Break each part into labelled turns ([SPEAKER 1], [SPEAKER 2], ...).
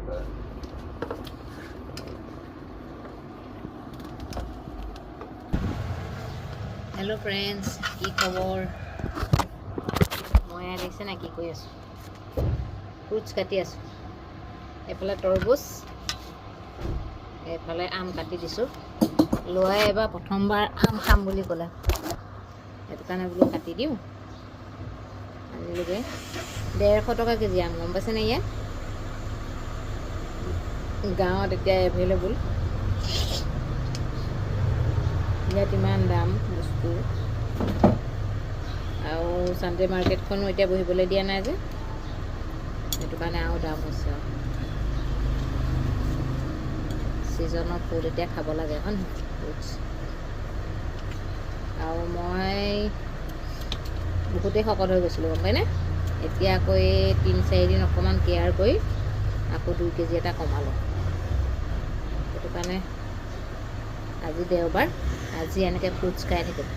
[SPEAKER 1] Hello friends, কি খবৰ? মই দেখিছে না কি কৰি আছোঁ, ফ্ৰুটছ কাটি আছোঁ। এইফালে তৰবুজ, এইফালে আম কাটি দিছোঁ। ল'ৰাই এবাৰ প্ৰথমবাৰ আম খাম বুলি ক'লে, সেইটো কাৰণে বোলো কাটি দিওঁ। আনিলোগে 150 টকা কেজি আম, গম পাইছেনে? ইয়াত গাঁৱত এতিয়া এভেইলেবল, ইয়াত ইমান দাম বস্তু। আৰু চানডে মাৰ্কেটখনো এতিয়া বহিবলৈ দিয়া নাই যে, সেইটো কাৰণে আৰু দাম হৈছে। ছিজনৰ ফুড এতিয়া খাব লাগে হয় নহয়, ফ্ৰুটছ। আৰু মই বহুতেই শকত হৈ গৈছিলোঁ, গম পাইনে? এতিয়া আকৌ এই 3-4 দিন অকণমান কেয়াৰ কৰি আকৌ 2 কেজি এটা কমালোঁ। সেইটো কাৰণে আজি দেওবাৰ, আজি এনেকৈ ফ্ৰুটছ খাই থাকিম।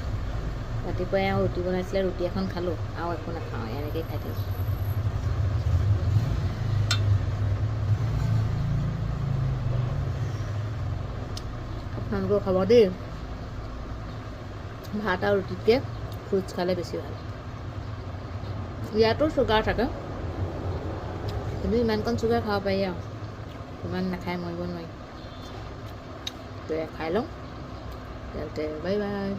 [SPEAKER 1] ৰাতিপুৱাই আৰু ৰুটি বনাইছিলে, ৰুটি এখন খালোঁ, আৰু একো নাখাওঁ, এনেকেই খাই থাকিম। আপোনালোকেও খাব দেই, ভাত আৰু ৰুটিতকৈ ফ্ৰুটছ খালে বেছি ভাল। ইয়াতো চুগাৰ থাকে, কিন্তু ইমানকণ চুগাৰ খাব পাৰি আৰু, ইমান নাখাই মৰিব নোৱাৰি। খাই লওঁ, বাই বাই।